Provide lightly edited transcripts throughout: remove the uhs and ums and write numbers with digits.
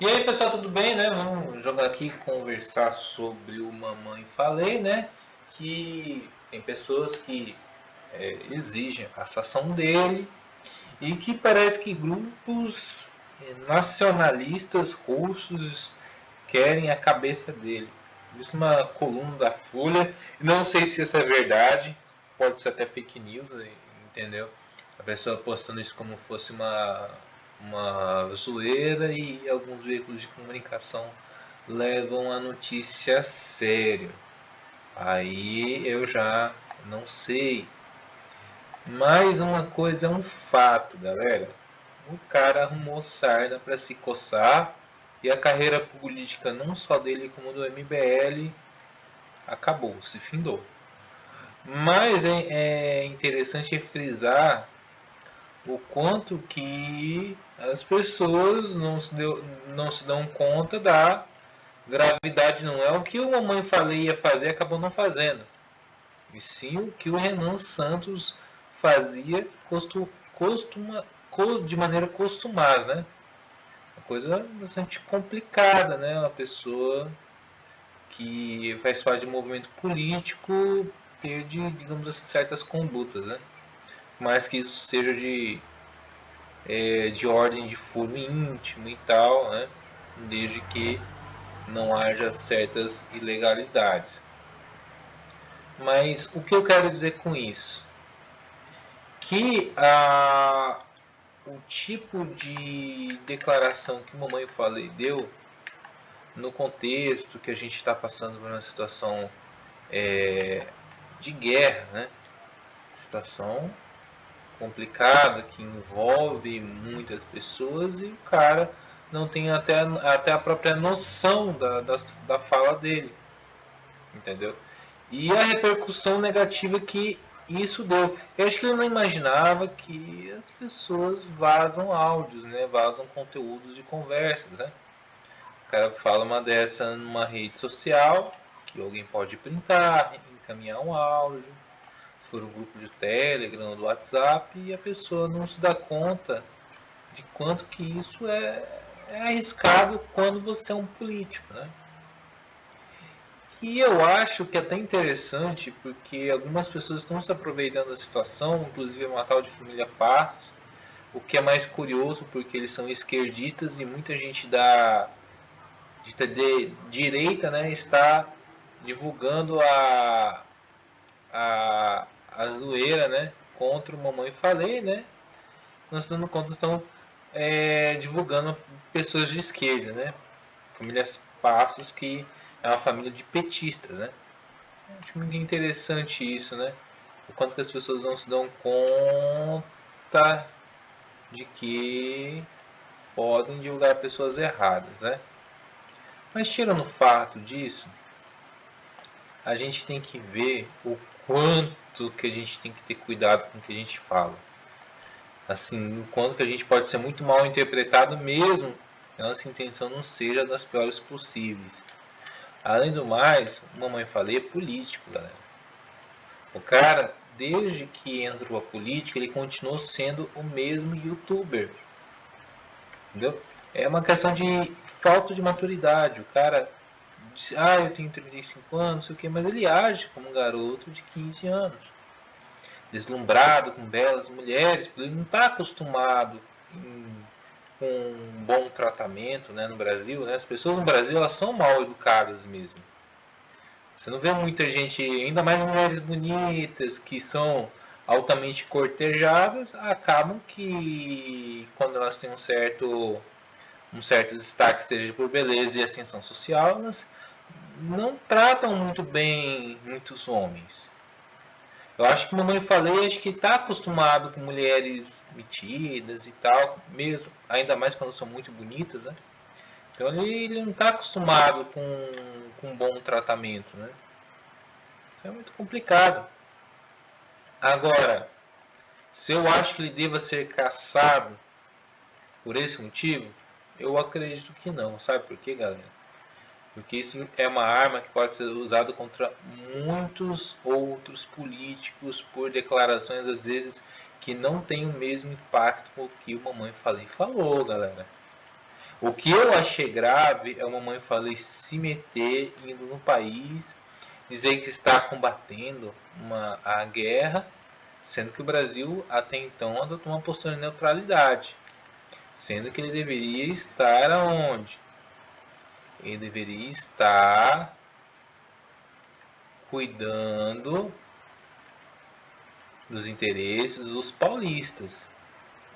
E aí, pessoal, tudo bem, né? Vamos jogar aqui conversar sobre o Mamãe Falei, né? Que tem pessoas que exigem a cassação dele e que parece que grupos nacionalistas russos querem a cabeça dele. Isso é uma coluna da Folha. Não sei se isso é verdade, pode ser até fake news, entendeu? A pessoa postando isso como fosse uma zoeira e alguns veículos de comunicação levam a notícia a sério. Aí eu já não sei. Mais uma coisa é um fato, galera. O cara arrumou sarna para se coçar e a carreira política não só dele como do MBL acabou, se findou. Mas é interessante frisar o quanto que as pessoas não se dão conta da gravidade. Não é o que o Mamãe Falei ia fazer, acabou não fazendo. E sim o que o Renan Santos fazia de maneira costumaz, né? Uma coisa bastante complicada, né? Uma pessoa que faz parte de um movimento político ter digamos assim, certas condutas, né? Mas que isso seja de ordem de foro íntimo e tal, né? Desde que não haja certas ilegalidades. Mas o que eu quero dizer com isso? Que o tipo de declaração que Mamãe Falei deu no contexto que a gente está passando por uma situação de guerra, né? Situação complicada que envolve muitas pessoas e o cara não tem até a própria noção da fala dele, entendeu? E a repercussão negativa que isso deu. Eu acho que ele não imaginava que as pessoas vazam áudios, né? Vazam conteúdos de conversas, né? O cara fala uma dessa numa rede social, que alguém pode printar, encaminhar um áudio, for um grupo de Telegram, do WhatsApp, e a pessoa não se dá conta de quanto que isso é arriscado quando você é um político, né? E eu acho que é até interessante, porque algumas pessoas estão se aproveitando da situação, inclusive uma tal de família Passos, o que é mais curioso, porque eles são esquerdistas e muita gente de direita, né, está divulgando a zoeira, né, contra o Mamãe Falei, né, não se dando conta, estão divulgando pessoas de esquerda, né, famílias Passos, que é uma família de petistas, né. Acho muito interessante isso, né, o quanto que as pessoas não se dão conta de que podem divulgar pessoas erradas, né. Mas tirando o fato disso, a gente tem que ver o quanto que a gente tem que ter cuidado com o que a gente fala. Assim, o quanto que a gente pode ser muito mal interpretado mesmo que a nossa intenção não seja das piores possíveis. Além do mais, mamãe falei, é político, galera. O cara, desde que entrou a política, ele continuou sendo o mesmo youtuber. Entendeu? É uma questão de falta de maturidade. O cara diz, eu tenho 35 anos, não sei o que, mas ele age como um garoto de 15 anos. Deslumbrado com belas mulheres, porque ele não está acostumado com um bom tratamento, né, no Brasil. Né? As pessoas no Brasil elas são mal educadas mesmo. Você não vê muita gente, ainda mais mulheres bonitas, que são altamente cortejadas, acabam que quando elas têm um certo destaque, seja por beleza e ascensão social, elas não tratam muito bem muitos homens. Eu acho que mamãe falei, acho que está acostumado com mulheres metidas e tal, mesmo, ainda mais quando são muito bonitas, né? Então ele não está acostumado com um bom tratamento, né? Isso é muito complicado. Agora, se eu acho que ele deva ser caçado por esse motivo, eu acredito que não. Sabe por quê, galera? Porque isso é uma arma que pode ser usada contra muitos outros políticos por declarações, às vezes, que não tem o mesmo impacto com o que o Mamãe Falei falou, galera. O que eu achei grave é a mamãe falei se meter indo no país, dizer que está combatendo a guerra, sendo que o Brasil até então adotou uma postura de neutralidade, sendo que ele deveria estar aonde? Ele deveria estar cuidando dos interesses dos paulistas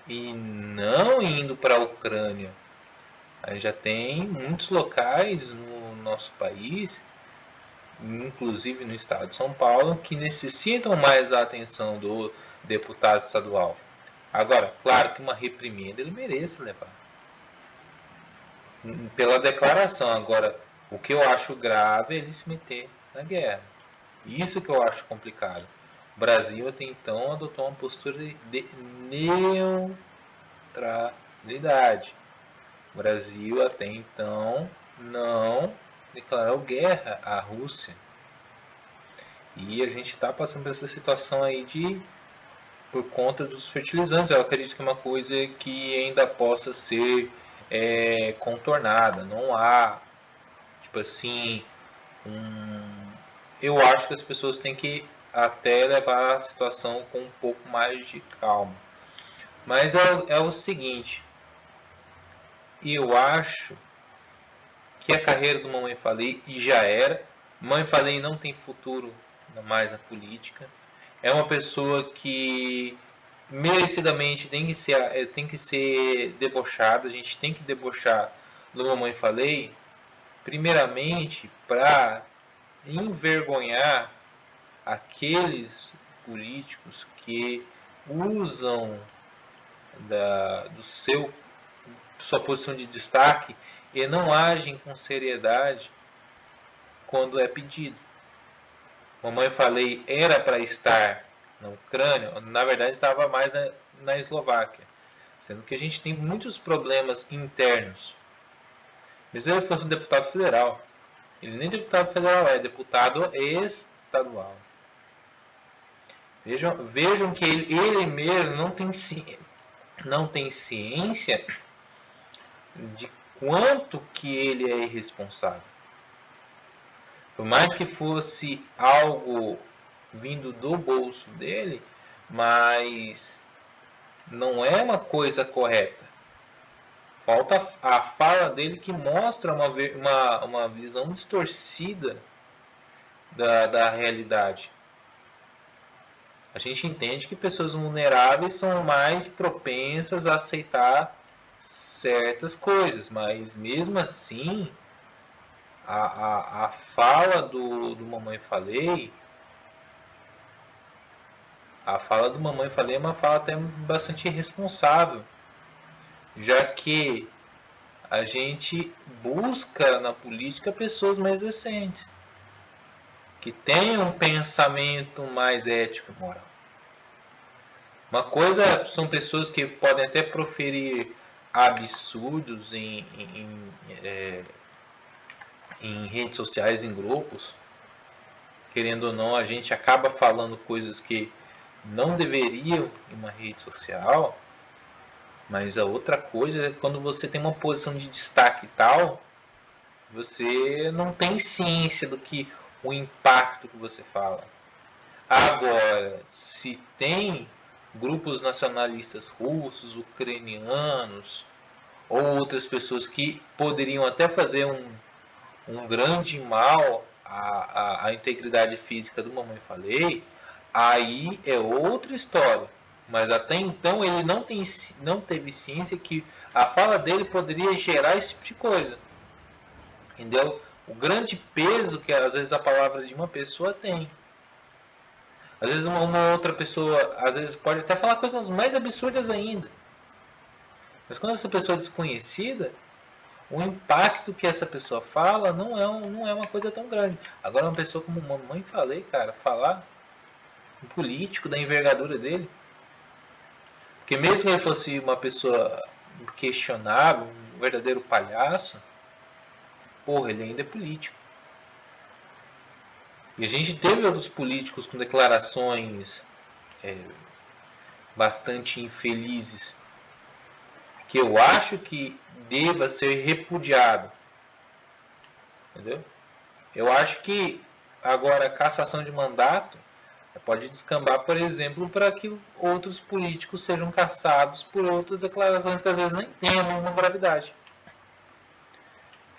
e não indo para a Ucrânia. Aí já tem muitos locais no nosso país, inclusive no estado de São Paulo, que necessitam mais a atenção do deputado estadual. Agora, claro que uma reprimenda ele merece levar. Pela declaração. Agora, o que eu acho grave é ele se meter na guerra. Isso que eu acho complicado. O Brasil até então adotou uma postura de neutralidade. O Brasil até então não declarou guerra à Rússia. E a gente está passando por essa situação aí por conta dos fertilizantes. Eu acredito que é uma coisa que ainda possa ser contornada. Não há, tipo assim, eu acho que as pessoas têm que até levar a situação com um pouco mais de calma. Mas é o seguinte, eu acho que a carreira do Mamãe Falei já era. Mamãe Falei não tem futuro mais na política. É uma pessoa que merecidamente tem que ser debochada. A gente tem que debochar do Mamãe Falei, primeiramente para envergonhar aqueles políticos que usam do sua posição de destaque e não agem com seriedade quando é pedido. Mamãe Falei era para estar na Ucrânia, na verdade estava mais na Eslováquia, sendo que a gente tem muitos problemas internos. Mesmo se ele fosse um deputado federal, ele nem deputado federal é deputado estadual. Vejam que ele mesmo não tem ciência de quanto que ele é irresponsável. Por mais que fosse algo vindo do bolso dele, mas não é uma coisa correta. Falta a fala dele que mostra uma visão distorcida da realidade. A gente entende que pessoas vulneráveis são mais propensas a aceitar certas coisas, mas mesmo assim, a fala do Mamãe Falei, é uma fala até bastante irresponsável, já que a gente busca na política pessoas mais decentes, que tenham um pensamento mais ético e moral. Uma coisa são pessoas que podem até proferir absurdos em redes sociais, em grupos. Querendo ou não, a gente acaba falando coisas que não deveriam em uma rede social. Mas a outra coisa é quando você tem uma posição de destaque tal, você não tem ciência do que o impacto que você fala. Agora, se tem grupos nacionalistas russos, ucranianos ou outras pessoas que poderiam até fazer um grande mal à integridade física do Mamãe Falei, aí é outra história. Mas até então ele não teve ciência que a fala dele poderia gerar esse tipo de coisa. Entendeu? O grande peso que às vezes a palavra de uma pessoa tem. Às vezes uma outra pessoa, às vezes pode até falar coisas mais absurdas ainda. Mas quando essa pessoa é desconhecida, o impacto que essa pessoa fala não é uma coisa tão grande. Agora uma pessoa como Mamãe Falei, cara, falar um político da envergadura dele, porque mesmo que ele fosse uma pessoa questionável, um verdadeiro palhaço, porra, ele ainda é político. E a gente teve outros políticos com declarações bastante infelizes, que eu acho que deva ser repudiado, entendeu? Eu acho que agora a cassação de mandato pode descambar, por exemplo, para que outros políticos sejam cassados por outras declarações que às vezes nem têm a mesma gravidade.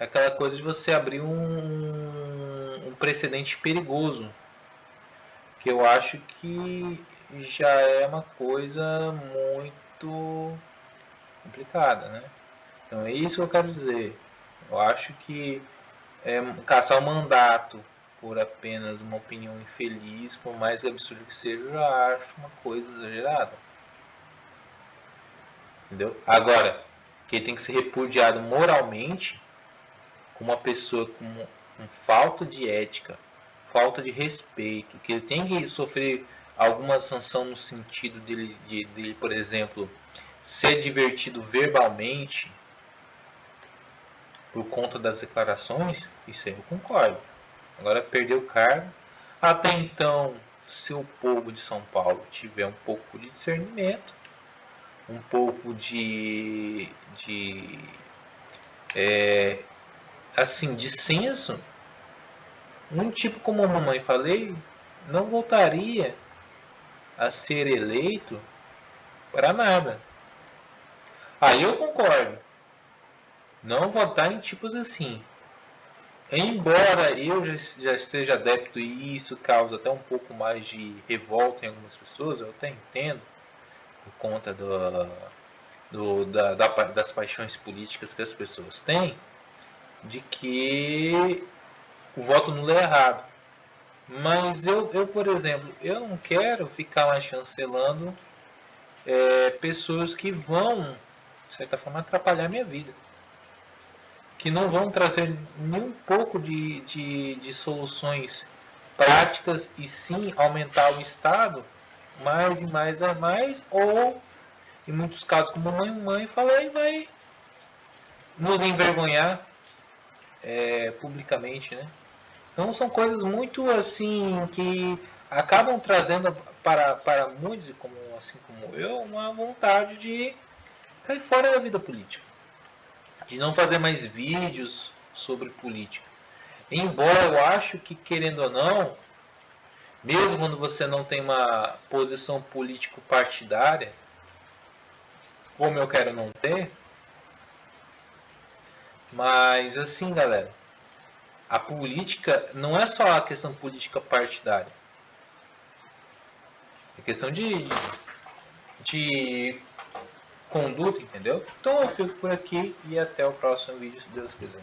É aquela coisa de você abrir um precedente perigoso, que eu acho que já é uma coisa muito complicada, né? Então é isso que eu quero dizer. Eu acho que caçar o mandato por apenas uma opinião infeliz, por mais absurdo que seja, eu já acho uma coisa exagerada. Entendeu? Agora, que ele tem que ser repudiado moralmente, como uma pessoa com falta de ética, falta de respeito, que ele tem que sofrer alguma sanção no sentido dele, por exemplo, ser divertido verbalmente por conta das declarações, isso aí eu concordo. Agora perdeu o cargo. Até então, se o povo de São Paulo tiver um pouco de discernimento, um pouco de senso, um tipo como a mamãe falei, não voltaria a ser eleito para nada. Aí eu concordo. Não votar em tipos assim. Embora eu já esteja adepto e isso causa até um pouco mais de revolta em algumas pessoas, eu até entendo, por conta das paixões políticas que as pessoas têm, de que o voto nulo é errado. Mas eu, por exemplo, eu não quero ficar lá chancelando pessoas que vão, de certa forma, atrapalhar a minha vida. Que não vão trazer nem um pouco de soluções práticas e sim aumentar o Estado mais e mais a mais, ou em muitos casos, como a mãe falei, vai nos envergonhar publicamente, né? Então são coisas muito assim que acabam trazendo para muitos, assim como eu, uma vontade de cair fora da vida política, de não fazer mais vídeos sobre política. Embora eu acho que, querendo ou não, mesmo quando você não tem uma posição político-partidária, como eu quero não ter, mas assim, galera, a política não é só a questão política partidária. É questão de conduta, entendeu? Então eu fico por aqui e até o próximo vídeo, se Deus quiser.